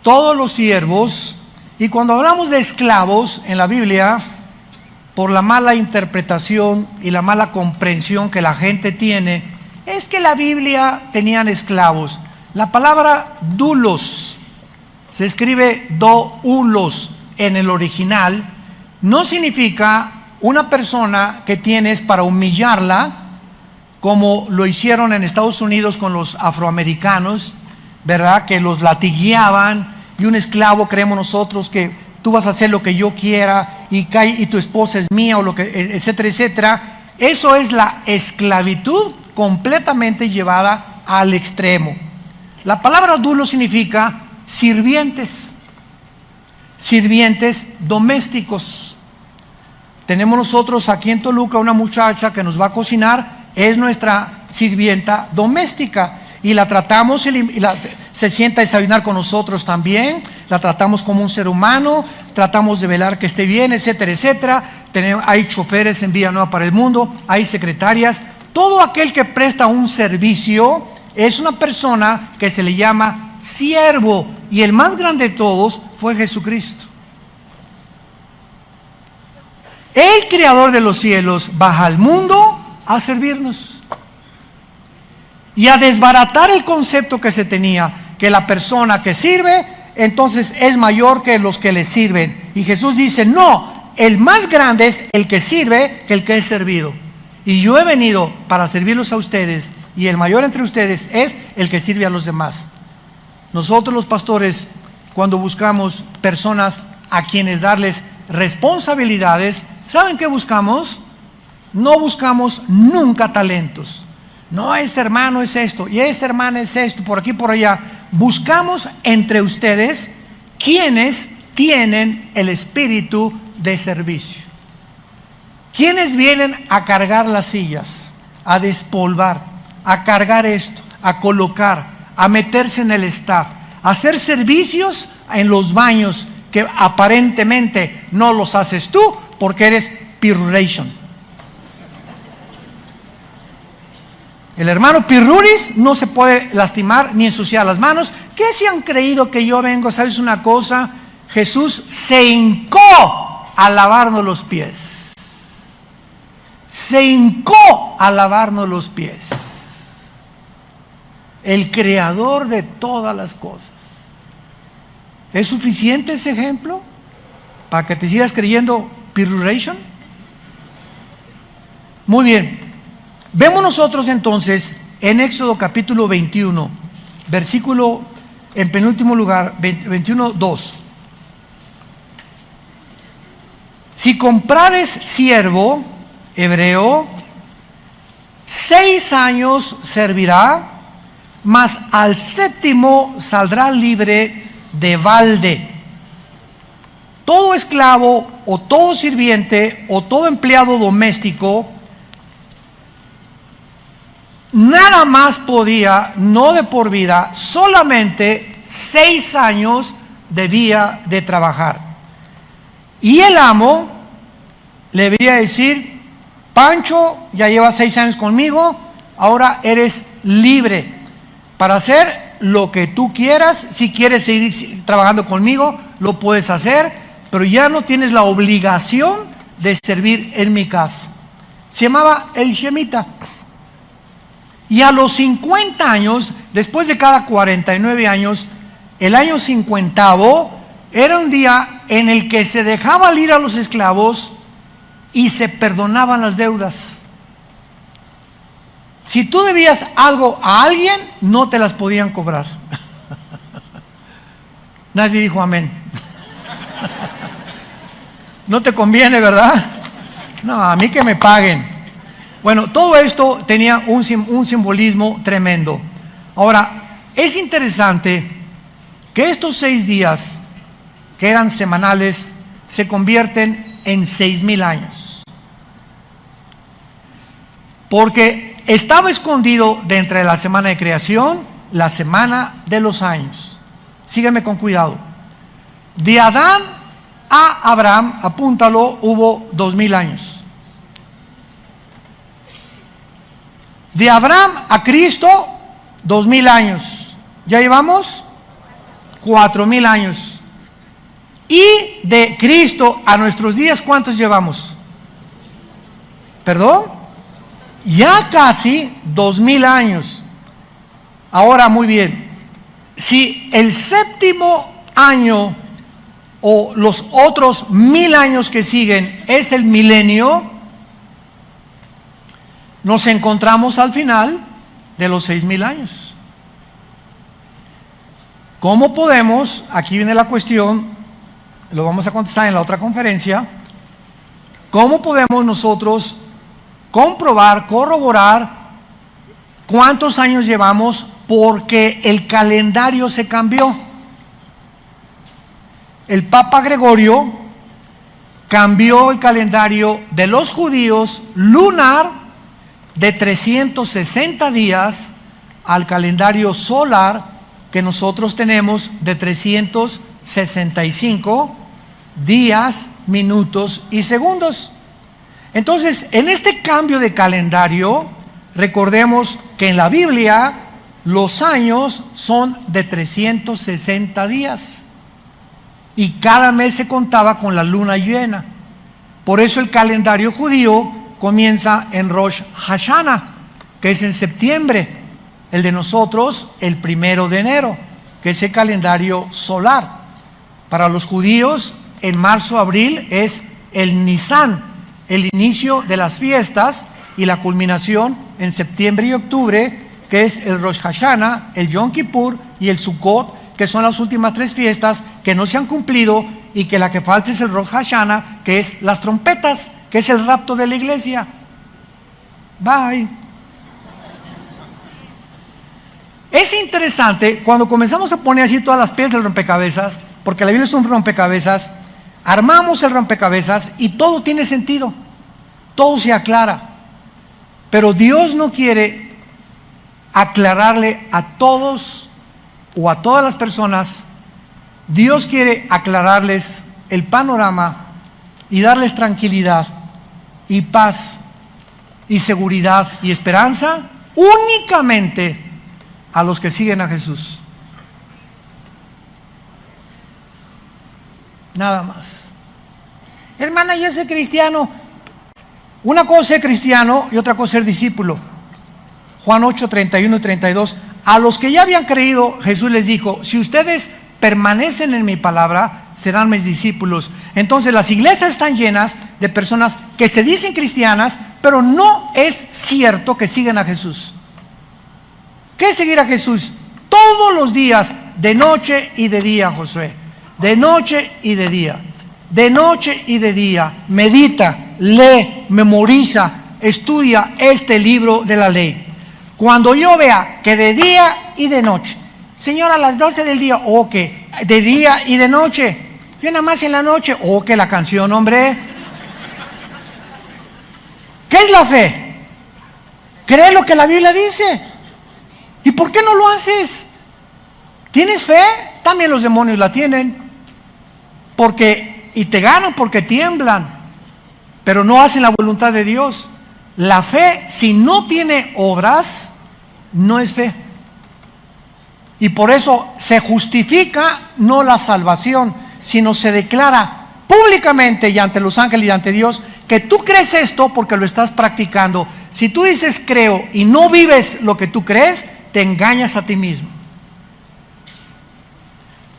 todos los siervos, y cuando hablamos de esclavos en la Biblia, por la mala interpretación y la mala comprensión que la gente tiene, es que la Biblia tenían esclavos. La palabra doulos, se escribe doulos en el original, no significa una persona que tienes para humillarla, como lo hicieron en Estados Unidos con los afroamericanos, ¿verdad? Que los latigueaban, y un esclavo, creemos nosotros que tú vas a hacer lo que yo quiera y tu esposa es mía, o lo que, etcétera, etcétera. Eso es la esclavitud completamente llevada al extremo. La palabra doulos significa sirvientes domésticos. Tenemos nosotros aquí en Toluca una muchacha que nos va a cocinar, es nuestra sirvienta doméstica, y la tratamos, se sienta a desayunar con nosotros también, la tratamos como un ser humano, tratamos de velar que esté bien, etcétera, etcétera. Hay choferes en Villanueva para el Mundo, hay secretarias. Todo aquel que presta un servicio es una persona que se le llama siervo, y el más grande de todos fue Jesucristo. El creador de los cielos baja al mundo a servirnos y a desbaratar el concepto que se tenía, que la persona que sirve entonces es mayor que los que le sirven. Y Jesús dice: no, el más grande es el que sirve que el que es servido. Y yo he venido para servirlos a ustedes, y el mayor entre ustedes es el que sirve a los demás. Nosotros los pastores, cuando buscamos personas a quienes darles responsabilidades, ¿saben qué buscamos? No buscamos nunca talentos. No, este hermano es esto y esta hermana es esto, por aquí, por allá. Buscamos entre ustedes quienes tienen el espíritu de servicio. Quienes vienen a cargar las sillas, a despolvar, a cargar esto, a colocar, a meterse en el staff, a hacer servicios en los baños que aparentemente no los haces tú porque eres Piruration. El hermano Pirruris no se puede lastimar ni ensuciar las manos. ¿Qué se han creído que yo vengo? ¿Sabes una cosa? Jesús se hincó a lavarnos los pies. Se hincó a lavarnos los pies. El creador de todas las cosas. ¿Es suficiente ese ejemplo para que te sigas creyendo Piruration? Muy bien. Vemos nosotros entonces en Éxodo capítulo 21, versículo en penúltimo lugar, 21:2. Si comprares siervo hebreo, 6 años servirá, mas al 7º saldrá libre de balde. Todo esclavo o todo sirviente o todo empleado doméstico nada más podía, no de por vida, solamente 6 años debía de trabajar. Y el amo le debería decir: Pancho, ya llevas 6 años conmigo, ahora eres libre para hacer lo que tú quieras. Si quieres seguir trabajando conmigo, lo puedes hacer, pero ya no tienes la obligación de servir en mi casa. Se llamaba el Shemita. Y a los 50 años, después de cada 49 años, el año 50 era un día en el que se dejaba ir a los esclavos y se perdonaban las deudas. Si tú debías algo a alguien, no te las podían cobrar. Nadie dijo amén. No te conviene, ¿verdad? No, a mí que me paguen. Bueno, todo esto tenía un simbolismo tremendo. Ahora, es interesante que estos 6 días, que eran semanales, se convierten en 6,000 años. Porque estaba escondido dentro de la semana de creación, la semana de los años. Sígueme con cuidado. De Adán a Abraham, apúntalo, hubo 2,000 años. De Abraham a Cristo, 2,000 años. Ya llevamos 4,000 años. Y de Cristo a nuestros días, ¿cuántos llevamos? ¿Perdón? Ya casi 2,000 años. Ahora, muy bien, si el 7º año o los otros 1,000 años que siguen es el milenio, nos encontramos al final de los 6,000 años. ¿Cómo podemos? Aquí viene la cuestión, lo vamos a contestar en la otra conferencia. ¿Cómo podemos nosotros comprobar, corroborar cuántos años llevamos? Porque el calendario se cambió. El Papa Gregorio cambió el calendario de los judíos lunar de 360 días al calendario solar que nosotros tenemos de 365 días, minutos y segundos. Entonces, en este cambio de calendario, recordemos que en la Biblia los años son de 360 días y cada mes se contaba con la luna llena. Por eso el calendario judío comienza en Rosh Hashanah, que es en septiembre. El de nosotros, el 1 de enero, que es el calendario solar. Para los judíos, en marzo, abril, es el Nisan, el inicio de las fiestas, y la culminación en septiembre y octubre, que es el Rosh Hashanah, el Yom Kippur y el Sukkot, que son las últimas 3 fiestas que no se han cumplido, y que la que falta es el Rosh Hashanah, que es las trompetas, que es el rapto de la iglesia. Bye. Es interesante cuando comenzamos a poner así todas las piezas del rompecabezas, porque la Biblia es un rompecabezas, armamos el rompecabezas y todo tiene sentido, todo se aclara. Pero Dios no quiere aclararle a todos o a todas las personas. Dios quiere aclararles el panorama y darles tranquilidad y paz y seguridad y esperanza únicamente a los que siguen a Jesús. Nada más. Hermana, yo soy cristiano. Una cosa es ser cristiano y otra cosa es ser discípulo. Juan 8, 31 y 32. A los que ya habían creído, Jesús les dijo: si ustedes permanecen en mi palabra, serán mis discípulos. Entonces las iglesias están llenas de personas que se dicen cristianas, pero no es cierto que siguen a Jesús. ¿Qué es seguir a Jesús? Todos los días, de noche y de día, Josué. De noche y de día. De noche y de día. Medita, lee, memoriza, estudia este libro de la ley. Cuando yo vea que de día y de noche, Señor, a las 12 del día, o que de día y de noche, yo nada más en la noche, o que la canción, hombre. ¿Qué es la fe? Cree lo que la Biblia dice. ¿Y por qué no lo haces? ¿Tienes fe? También los demonios la tienen. Y te ganan porque tiemblan, pero no hacen la voluntad de Dios. La fe, si no tiene obras, no es fe. Y por eso se justifica no la salvación, sino se declara públicamente y ante los ángeles y ante Dios que tú crees esto porque lo estás practicando. Si tú dices creo y no vives lo que tú crees, te engañas a ti mismo.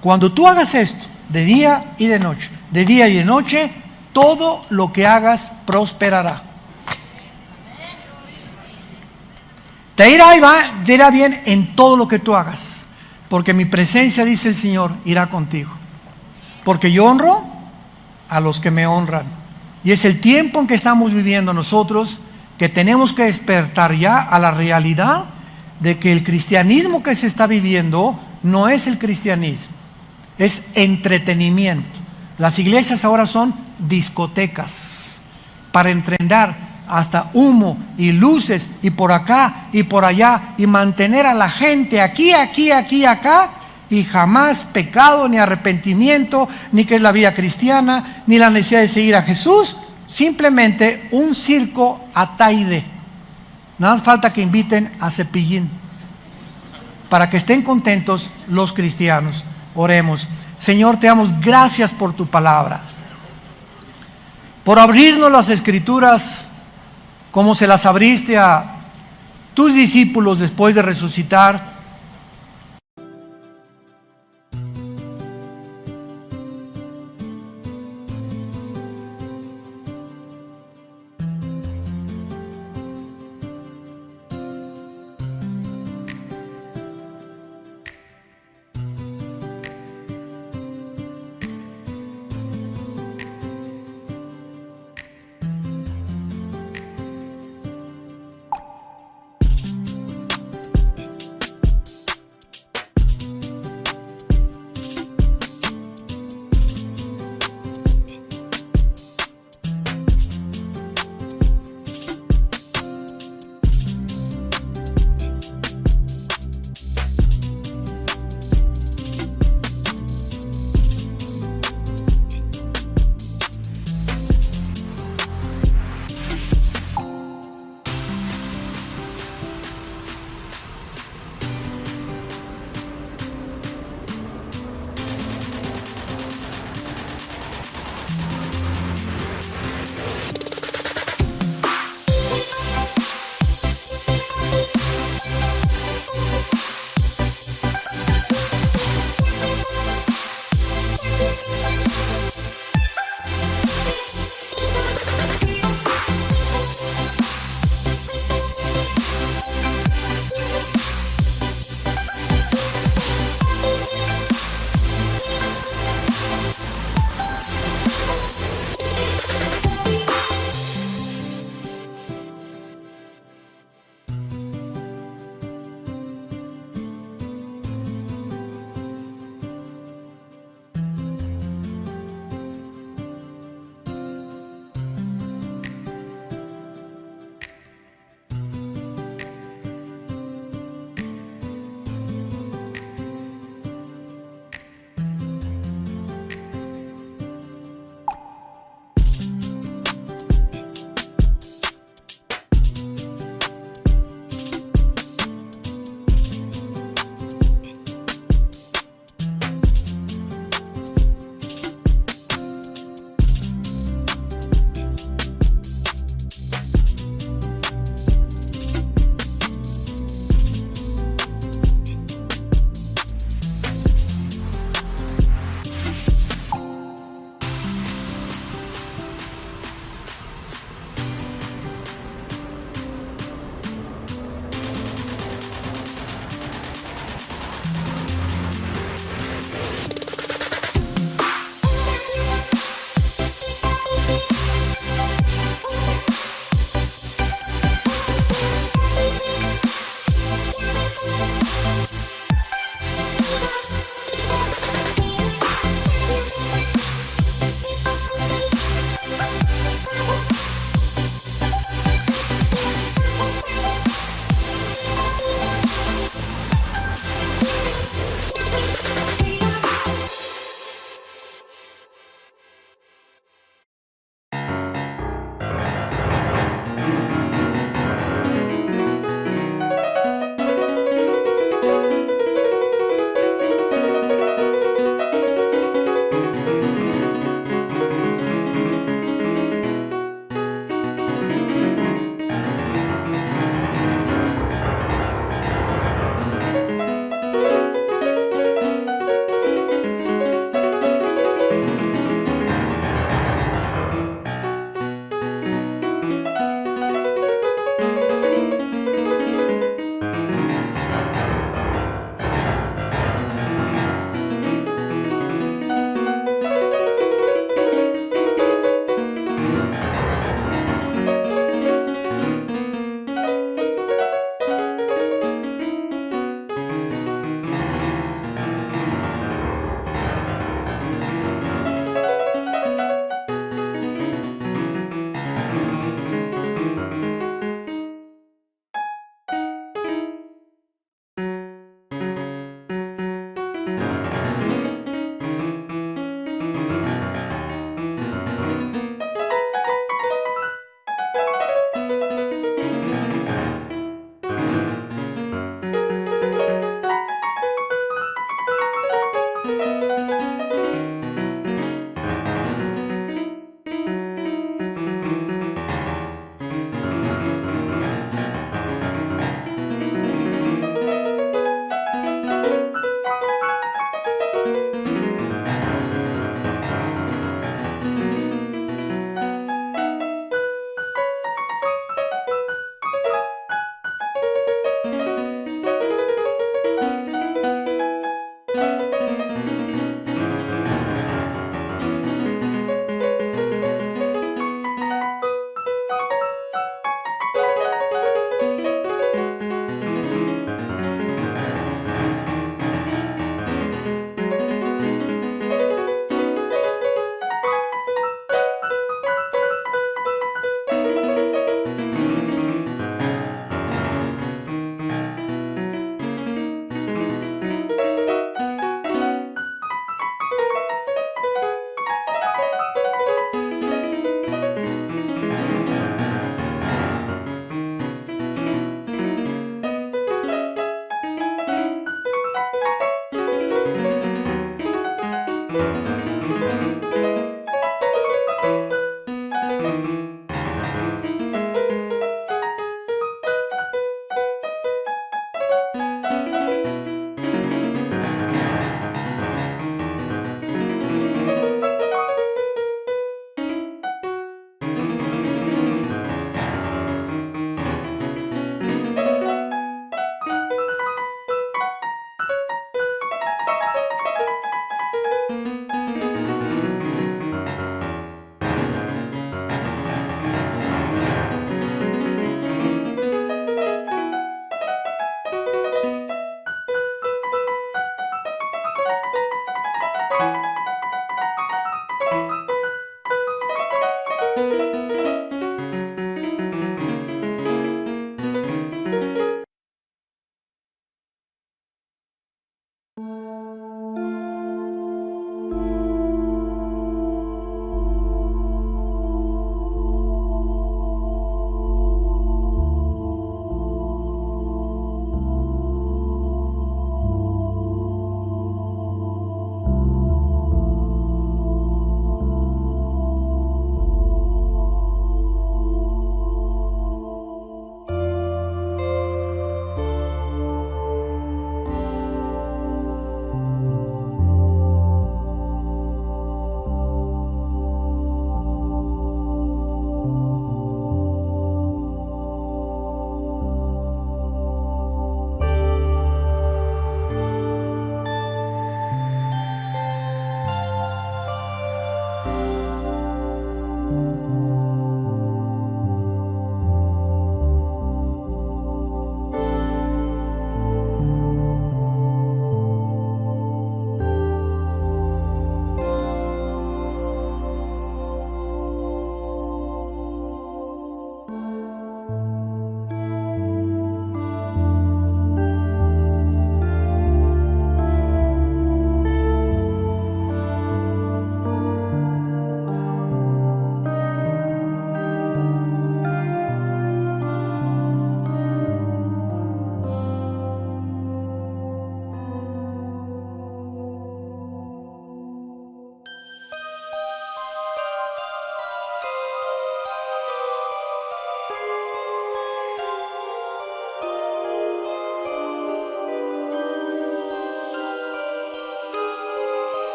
Cuando tú hagas esto, de día y de noche, todo lo que hagas prosperará. Te irá bien en todo lo que tú hagas, porque mi presencia, dice el Señor, irá contigo. Porque yo honro a los que me honran. Y es el tiempo en que estamos viviendo nosotros, que tenemos que despertar ya a la realidad de que el cristianismo que se está viviendo no es el cristianismo, es entretenimiento. Las iglesias ahora son discotecas para entrenar, hasta humo y luces y por acá y por allá, y mantener a la gente aquí, acá, y jamás pecado, ni arrepentimiento, ni que es la vida cristiana, ni la necesidad de seguir a Jesús. Simplemente un circo ataide. Nada más falta que inviten a Cepillín para que estén contentos los cristianos. Oremos. Señor, te damos gracias por tu palabra, por abrirnos las Escrituras como se las abriste a tus discípulos después de resucitar.